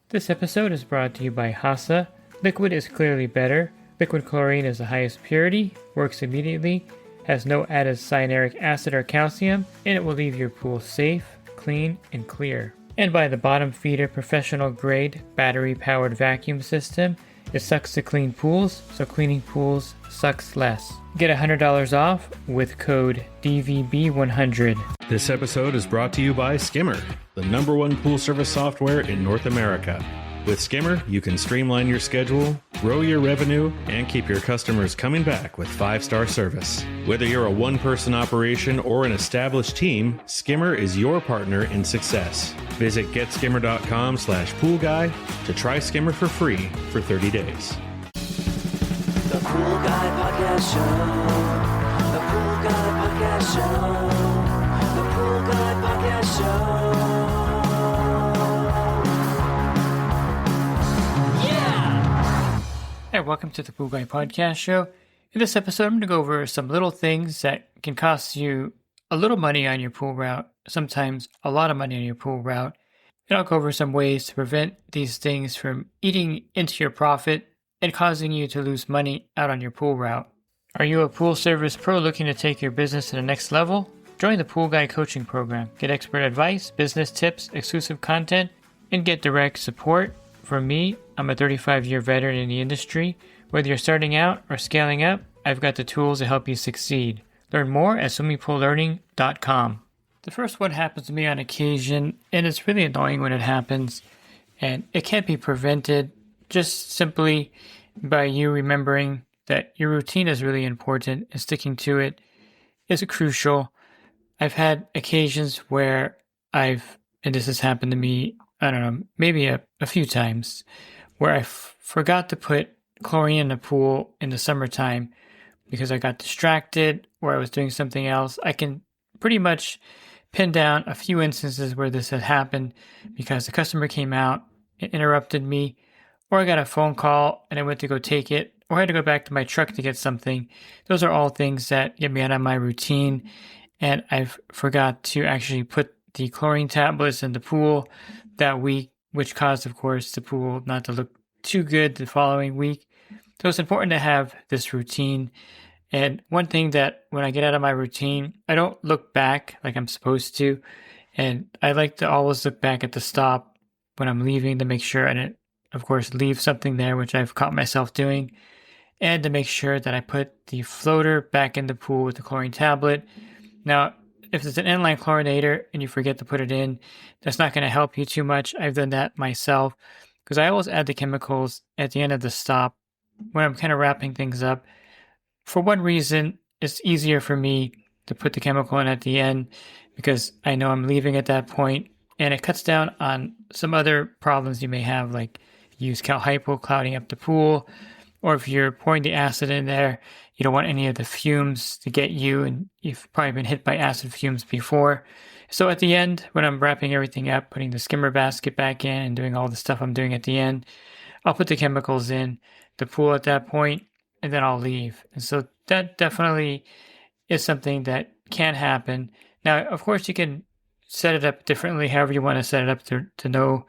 This episode is brought to you by Hasa. Liquid is clearly better. Liquid chlorine is the highest purity, works immediately, has no added cyanuric acid or calcium, and it will leave your pool safe, clean, and clear. And by the Bottom Feeder professional grade battery powered vacuum system. It sucks to clean pools, so cleaning pools sucks less. Get $100 off with code DVB100. This episode is brought to you by Skimmer, the #1 pool service software in North America. With Skimmer, you can streamline your schedule, grow your revenue, and keep your customers coming back with 5-star service. Whether you're a one-person operation or an established team, Skimmer is your partner in success. Visit getskimmer.com/poolguy to try Skimmer for free for 30 days. The Pool Guy Podcast Show. The Pool Guy Podcast Show. The Pool Guy Podcast Show. Hey, welcome to the Pool Guy Podcast Show. In this episode, I'm going to go over some little things that can cost you a little money on your pool route, sometimes a lot of money on your pool route. And I'll go over some ways to prevent these things from eating into your profit and causing you to lose money out on your pool route. Are you a pool service pro looking to take your business to the next level? Join the Pool Guy Coaching Program. Get expert advice, business tips, exclusive content, and get direct support from me. I'm a 35-year veteran in the industry. Whether you're starting out or scaling up, I've got the tools to help you succeed. Learn more at swimmingpoollearning.com. The first one happens to me on occasion, and it's really annoying when it happens, and it can't be prevented just simply by you remembering that your routine is really important and sticking to it is crucial. I've had occasions where and this has happened to me, I don't know, maybe a few times, where I forgot to put chlorine in the pool in the summertime because I got distracted or I was doing something else. I can pretty much pin down a few instances where this had happened because the customer came out and interrupted me, or I got a phone call and I went to go take it, or I had to go back to my truck to get something. Those are all things that get me out of my routine, and I've forgot to actually put the chlorine tablets in the pool that week, which caused, of course, the pool not to look too good the following week. So it's important to have this routine. And one thing that when I get out of my routine, I don't look back like I'm supposed to. And I like to always look back at the stop when I'm leaving to make sure I didn't, of course, leave something there, which I've caught myself doing. And to make sure that I put the floater back in the pool with the chlorine tablet. Now, if it's an inline chlorinator and you forget to put it in, that's not going to help you too much. I've done that myself because I always add the chemicals at the end of the stop when I'm kind of wrapping things up. For one reason, it's easier for me to put the chemical in at the end because I know I'm leaving at that point, and it cuts down on some other problems you may have, like use cal hypo clouding up the pool, or if you're pouring the acid in there, you don't want any of the fumes to get you, and you've probably been hit by acid fumes before. So at the end, when I'm wrapping everything up, putting the skimmer basket back in and doing all the stuff I'm doing at the end, I'll put the chemicals in the pool at that point, and then I'll leave. And so that definitely is something that can happen. Now, of course, you can set it up differently, however you want to set it up to know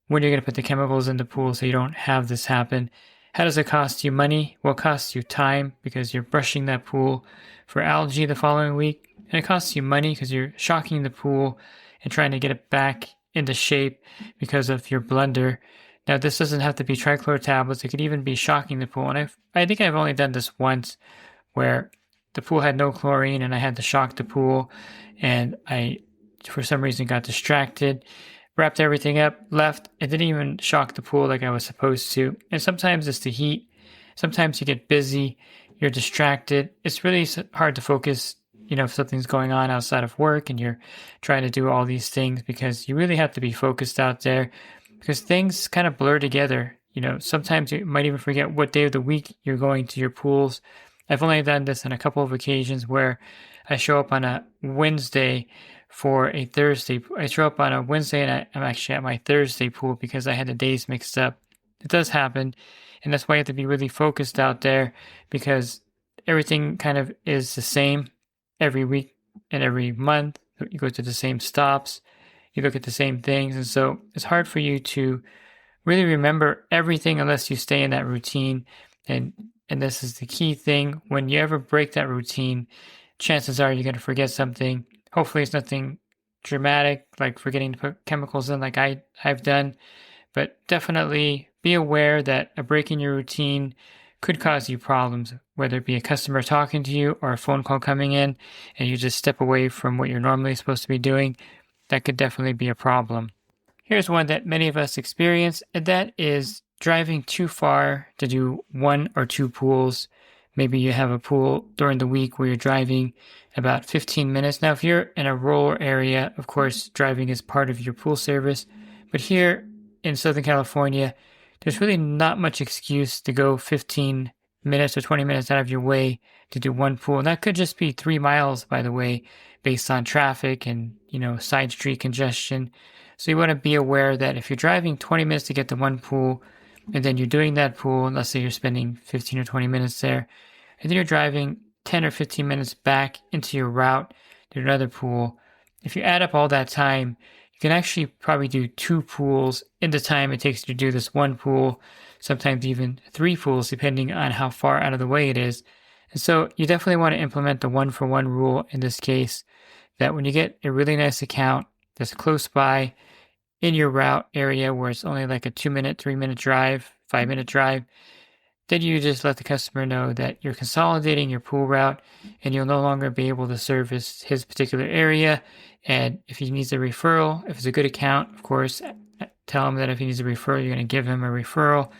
when you're going to put the chemicals in the pool so you don't have this happen. How does it cost you money? Well, it costs you time because you're brushing that pool for algae the following week. And it costs you money because you're shocking the pool and trying to get it back into shape because of your blunder. Now, this doesn't have to be trichlor tablets. It could even be shocking the pool. And I think I've only done this once where the pool had no chlorine and I had to shock the pool. And I, for some reason, got distracted, wrapped everything up, left. It didn't even shock the pool like I was supposed to. And sometimes it's the heat. Sometimes you get busy. You're distracted. It's really hard to focus, if something's going on outside of work and you're trying to do all these things because you really have to be focused out there because things kind of blur together. Sometimes you might even forget what day of the week you're going to your pools. I've only done this on a couple of occasions where I show up on a Wednesday for a Thursday. I show up on a Wednesday and I'm actually at my Thursday pool because I had the days mixed up. It does happen. And that's why you have to be really focused out there because everything kind of is the same every week and every month. You go to the same stops, you look at the same things. And so it's hard for you to really remember everything unless you stay in that routine. And this is the key thing. When you ever break that routine, chances are you're going to forget something. Hopefully it's nothing dramatic, like forgetting to put chemicals in like I've done. But definitely be aware that a break in your routine could cause you problems, whether it be a customer talking to you or a phone call coming in and you just step away from what you're normally supposed to be doing. That could definitely be a problem. Here's one that many of us experience, and that is driving too far to do 1 or 2 pools. Maybe you have a pool during the week where you're driving about 15 minutes. Now, if you're in a rural area, of course, driving is part of your pool service. But here in Southern California, there's really not much excuse to go 15 minutes or 20 minutes out of your way to do 1 pool. And that could just be 3 miles, by the way, based on traffic and, side street congestion. So you want to be aware that if you're driving 20 minutes to get to 1 pool, and then you're doing that pool, and let's say you're spending 15 or 20 minutes there, and then you're driving 10 or 15 minutes back into your route to another pool, if you add up all that time, you can actually probably do 2 pools in the time it takes to do this 1 pool, sometimes even 3 pools, depending on how far out of the way it is. And so you definitely want to implement the 1-for-1 rule in this case, that when you get a really nice account that's close by in your route area where it's only like a 2-minute, 3-minute drive, 5-minute drive, then you just let the customer know that you're consolidating your pool route and you'll no longer be able to service his particular area. And if he needs a referral, if it's a good account, of course, tell him that if he needs a referral, you're going to give him a referral.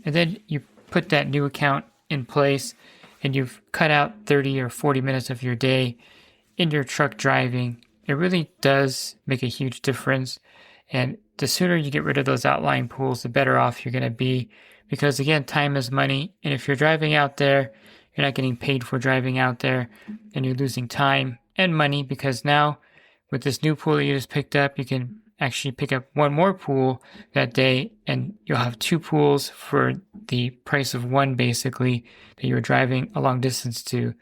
And then you put that new account in place and you've cut out 30 or 40 minutes of your day in your truck driving. It really does make a huge difference. And the sooner you get rid of those outlying pools, the better off you're going to be. Because again, time is money. And if you're driving out there, you're not getting paid for driving out there. And you're losing time and money because now with this new pool that you just picked up, you can actually pick up 1 more pool that day. And you'll have 2 pools for the price of 1 basically that you're driving a long distance to.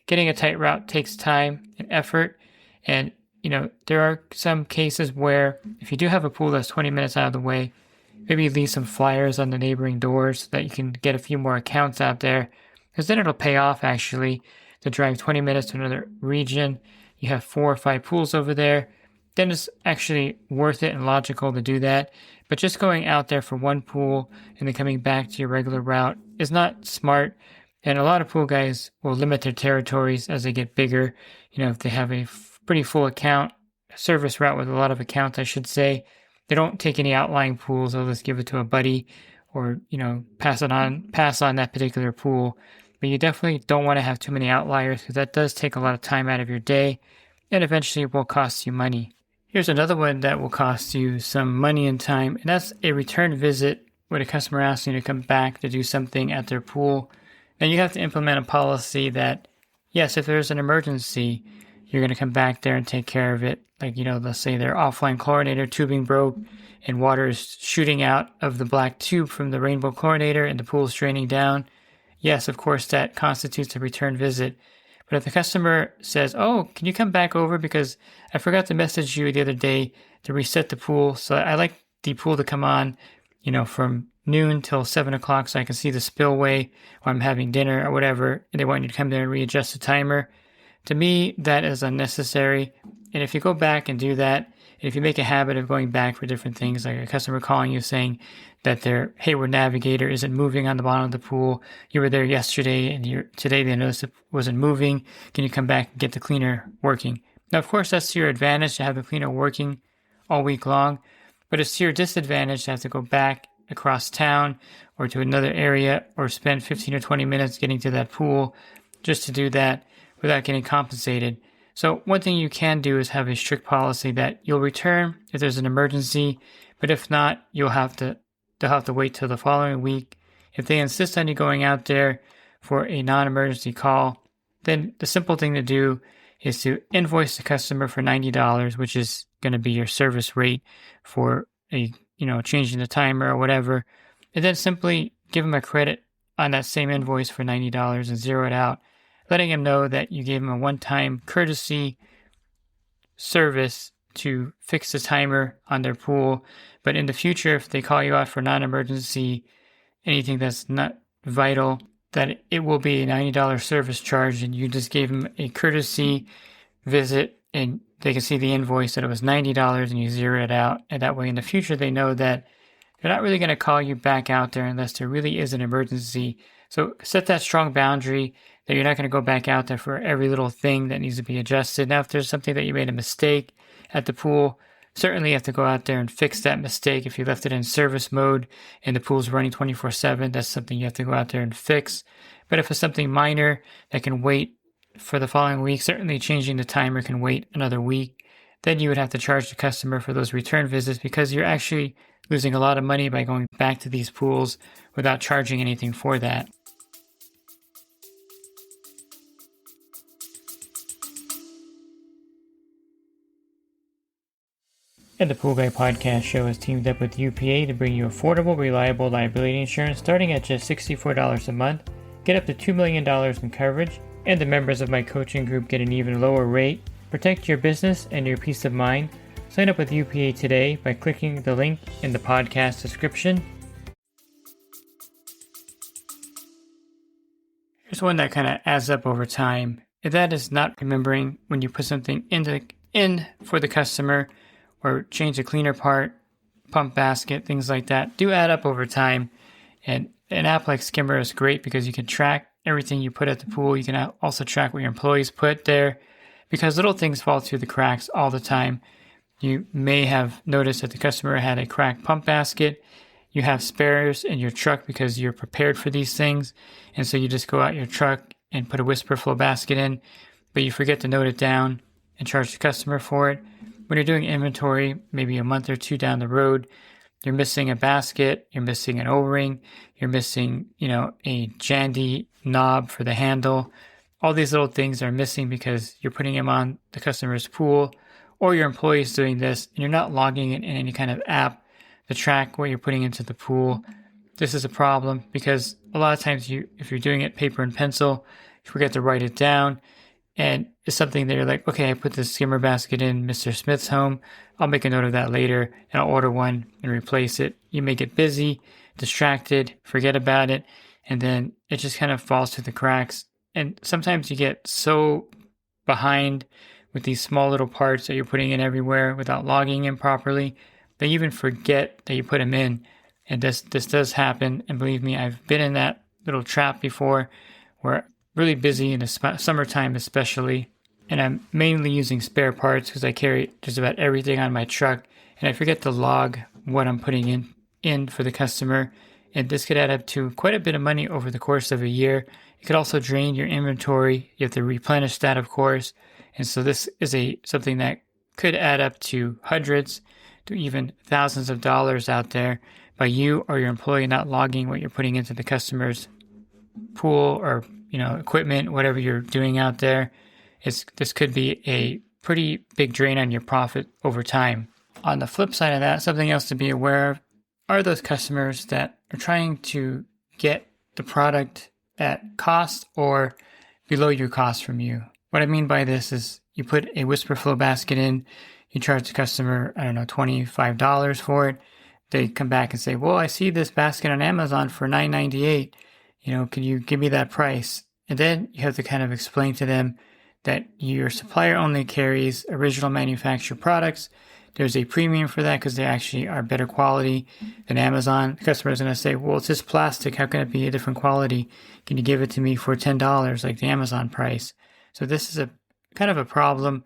Getting a tight route takes time and effort. And there are some cases where if you do have a pool that's 20 minutes out of the way, maybe leave some flyers on the neighboring doors so that you can get a few more accounts out there. Because then it'll pay off actually to drive 20 minutes to another region. You have 4 or 5 pools over there. Then it's actually worth it and logical to do that. But just going out there for 1 pool and then coming back to your regular route is not smart. And a lot of pool guys will limit their territories as they get bigger. If they have a pretty full account, service route with a lot of accounts, I should say, they don't take any outlying pools. They'll just give it to a buddy or, pass on that particular pool. But you definitely don't want to have too many outliers because that does take a lot of time out of your day and eventually it will cost you money. Here's another one that will cost you some money and time, and that's a return visit when a customer asks you to come back to do something at their pool. And you have to implement a policy that, yes, if there's an emergency, you're going to come back there and take care of it. Like, let's say their offline chlorinator tubing broke and water is shooting out of the black tube from the rainbow chlorinator and the pool is draining down. Yes, of course, that constitutes a return visit. But if the customer says, oh, can you come back over because I forgot to message you the other day to reset the pool. So I like the pool to come on, from noon till 7 o'clock so I can see the spillway while I'm having dinner or whatever. And they want you to come there and readjust the timer. To me, that is unnecessary. And if you go back and do that, and if you make a habit of going back for different things, like a customer calling you saying that their Hayward navigator isn't moving on the bottom of the pool, you were there yesterday and today they noticed it wasn't moving, can you come back and get the cleaner working? Now, of course, that's to your advantage to have the cleaner working all week long, but it's to your disadvantage to have to go back across town or to another area or spend 15 or 20 minutes getting to that pool just to do that without getting compensated. So one thing you can do is have a strict policy that you'll return if there's an emergency, but if not, they'll have to wait till the following week. If they insist on you going out there for a non-emergency call, then the simple thing to do is to invoice the customer for $90, which is going to be your service rate for changing the timer or whatever, and then simply give them a credit on that same invoice for $90 and zero it out, letting them know that you gave them a one-time courtesy service to fix the timer on their pool. But in the future, if they call you out for non-emergency, anything that's not vital, that it will be a $90 service charge, and you just gave them a courtesy visit and they can see the invoice that it was $90 and you zero it out. And that way in the future, they know that they're not really going to call you back out there unless there really is an emergency. So set that strong boundary that you're not going to go back out there for every little thing that needs to be adjusted. Now, if there's something that you made a mistake at the pool, certainly you have to go out there and fix that mistake. If you left it in service mode and the pool's running 24/7, that's something you have to go out there and fix. But if it's something minor that can wait for the following week, certainly changing the timer can wait another week, then you would have to charge the customer for those return visits, because you're actually losing a lot of money by going back to these pools without charging anything for that. And the Pool Guy Podcast Show has teamed up with UPA to bring you affordable, reliable liability insurance starting at just $64 a month. Get up to $2 million in coverage, and the members of my coaching group get an even lower rate. Protect your business and your peace of mind. Sign up with UPA today by clicking the link in the podcast description. Here's one that kind of adds up over time, and that is not remembering when you put something in for the customer, or change a cleaner part, pump basket, things like that, do add up over time. And an app like Skimmer is great because you can track everything you put at the pool. You can also track what your employees put there, because little things fall through the cracks all the time. You may have noticed that the customer had a cracked pump basket. You have spares in your truck because you're prepared for these things. And so you just go out your truck and put a whisper flow basket in, but you forget to note it down and charge the customer for it. When you're doing inventory, maybe a month or two down the road, you're missing a basket, you're missing an O-ring, you're missing, a Jandy knob for the handle. All these little things are missing because you're putting them on the customer's pool, or your employee's doing this and you're not logging it in any kind of app to track what you're putting into the pool. This is a problem because a lot of times if you're doing it paper and pencil, you forget to write it down. And it's something that you're like, okay, I put this skimmer basket in Mr. Smith's home. I'll make a note of that later and I'll order one and replace it. You may get busy, distracted, forget about it, and then it just kind of falls through the cracks. And sometimes you get so behind with these small little parts that you're putting in everywhere without logging in properly, they even forget that you put them in. And this does happen. And believe me, I've been in that little trap before where really busy in the summertime especially, and I'm mainly using spare parts because I carry just about everything on my truck, and I forget to log what I'm putting in for the customer, and this could add up to quite a bit of money over the course of a year. It could also drain your inventory. You have to replenish that, of course, and so this is something that could add up to hundreds to even thousands of dollars out there by you or your employee not logging what you're putting into the customer's pool or equipment, whatever you're doing out there. This could be a pretty big drain on your profit over time. On the flip side of that, something else to be aware of are those customers that are trying to get the product at cost or below your cost from you. What I mean by this is you put a whisper flow basket in, you charge the customer, $25 for it. They come back and say, well, I see this basket on Amazon for $9.98. Can you give me that price? And then you have to kind of explain to them that your supplier only carries original manufacturer products. There's a premium for that because they actually are better quality than Amazon. The customer is going to say, well, it's just plastic. How can it be a different quality? Can you give it to me for $10 like the Amazon price? So this is a kind of a problem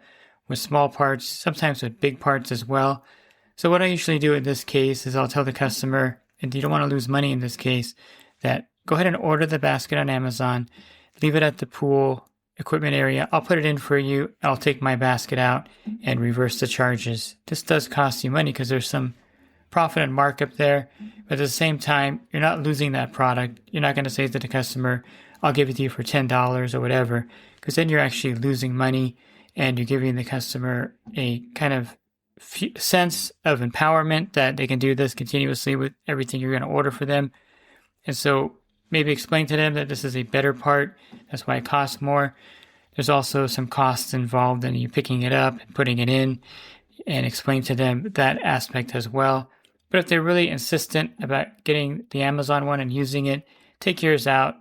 with small parts, sometimes with big parts as well. So what I usually do in this case is I'll tell the customer, and you don't want to lose money in this case, that go ahead and order the basket on Amazon, leave it at the pool equipment area. I'll put it in for you. I'll take my basket out and reverse the charges. This does cost you money because there's some profit and markup there, but at the same time, you're not losing that product. You're not going to say to the customer, I'll give it to you for $10 or whatever, because then you're actually losing money and you're giving the customer a kind of sense of empowerment that they can do this continuously with everything you're going to order for them. And so maybe explain to them that this is a better part. That's why it costs more. There's also some costs involved in you picking it up and putting it in. and explain to them that aspect as well. But if they're really insistent about getting the Amazon one and using it, take yours out,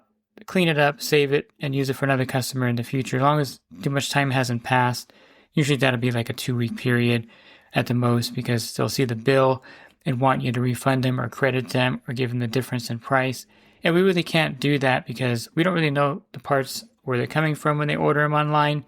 clean it up, save it, and use it for another customer in the future. As long as too much time hasn't passed, usually that'll be like a 2-week period at the most, because they'll see the bill and want you to refund them or credit them or give them the difference in price. And we really can't do that because we don't really know the parts where they're coming from when they order them online.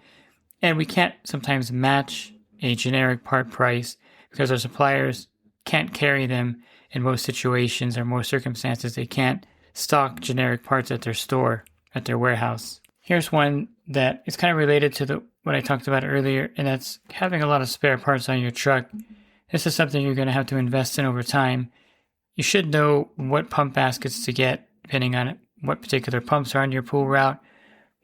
And we can't sometimes match a generic part price because our suppliers can't carry them in most situations or most circumstances. They can't stock generic parts at their store, at their warehouse. Here's one that is kind of related to what I talked about earlier, and that's having a lot of spare parts on your truck. This is something you're going to have to invest in over time. You should know what pump baskets to get, depending on what particular pumps are on your pool route,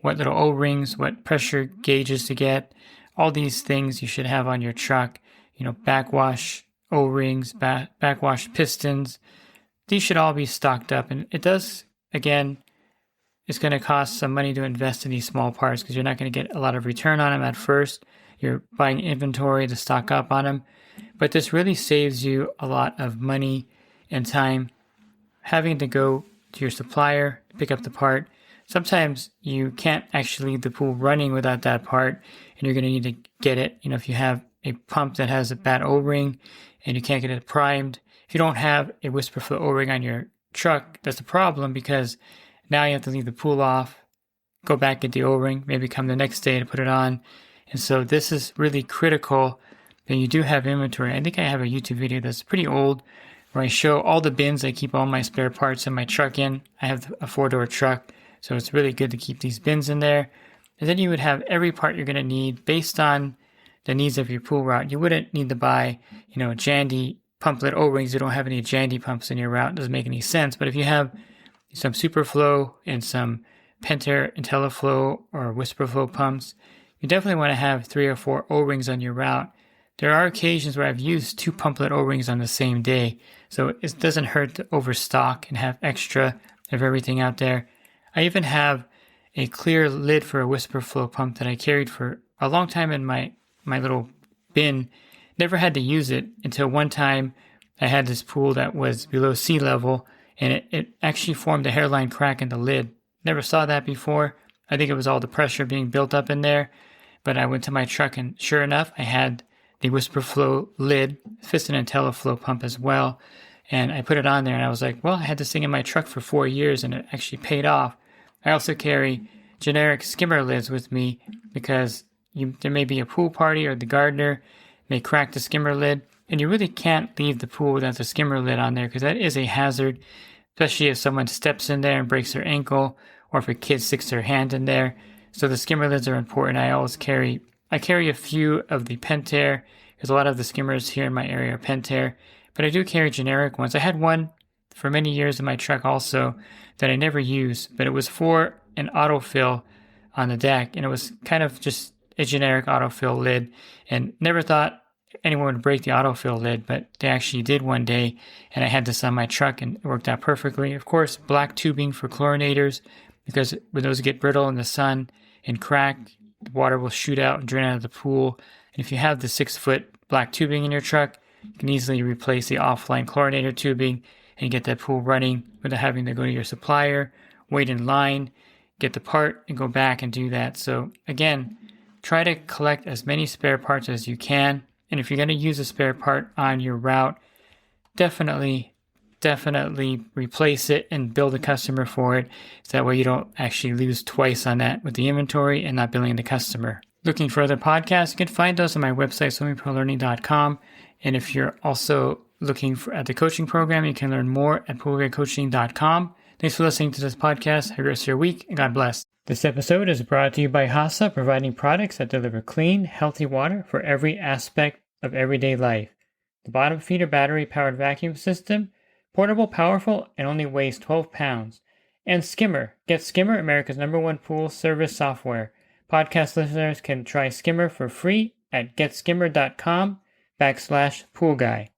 what little O-rings, what pressure gauges to get. All these things you should have on your truck. Backwash O-rings, backwash pistons. These should all be stocked up. And it does, again, it's going to cost some money to invest in these small parts because you're not going to get a lot of return on them at first. You're buying inventory to stock up on them. But this really saves you a lot of money and time having to go to your supplier to pick up the part. Sometimes you can't actually leave the pool running without that part, and you're going to need to get it. If you have a pump that has a bad O-ring and you can't get it primed, if you don't have a whisper flow O-ring on your truck, that's a problem because now you have to leave the pool off, go back, get the O-ring, maybe come the next day to put it on. And so this is really critical that you do have inventory. I think I have a YouTube video that's pretty old where I show all the bins I keep all my spare parts in my truck in. I have a 4-door truck, so it's really good to keep these bins in there. And then you would have every part you're going to need based on the needs of your pool route. You wouldn't need to buy, Jandy pumplet O-rings. You don't have any Jandy pumps in your route. It doesn't make any sense. But if you have some Superflow and some Pentair IntelliFlow or WhisperFlow pumps, you definitely want to have 3 or 4 O-rings on your route. There are occasions where I've used 2 pumplet O-rings on the same day, so it doesn't hurt to overstock and have extra of everything out there. I even have a clear lid for a WhisperFlow pump that I carried for a long time in my little bin. Never had to use it until one time I had this pool that was below sea level, and it actually formed a hairline crack in the lid. Never saw that before. I think it was all the pressure being built up in there, but I went to my truck and sure enough, I had the WhisperFlow lid, fits an IntelliFlow pump as well, and I put it on there and I was like, well, I had this thing in my truck for 4 years and it actually paid off. I also carry generic skimmer lids with me because there may be a pool party or the gardener may crack the skimmer lid, and you really can't leave the pool without the skimmer lid on there because that is a hazard, especially if someone steps in there and breaks their ankle or if a kid sticks their hand in there. So the skimmer lids are important. I carry a few of the Pentair because a lot of the skimmers here in my area are Pentair, but I do carry generic ones. I had one for many years in my truck also that I never used, but it was for an autofill on the deck, and it was kind of just a generic autofill lid, and never thought anyone would break the autofill lid, but they actually did one day, and I had this on my truck and it worked out perfectly. Of course, black tubing for chlorinators, because when those get brittle in the sun and crack, the water will shoot out and drain out of the pool. And if you have the 6-foot black tubing in your truck, you can easily replace the offline chlorinator tubing and get that pool running without having to go to your supplier, wait in line, get the part, and go back and do that. So again, try to collect as many spare parts as you can. And if you're going to use a spare part on your route, definitely replace it and build a customer for it. So that way you don't actually lose twice on that with the inventory and not billing the customer. Looking for other podcasts, you can find those on my website, swimmingpoollearning.com. And if you're also looking at the coaching program, you can learn more at poolguidecoaching.com. Thanks for listening to this podcast. Have a great rest of your week, and God bless. This episode is brought to you by HASA, providing products that deliver clean, healthy water for every aspect of everyday life. The bottom feeder battery-powered vacuum system, portable, powerful, and only weighs 12 pounds. And Skimmer. Get Skimmer, America's #1 pool service software. Podcast listeners can try Skimmer for free at getskimmer.com/poolguy.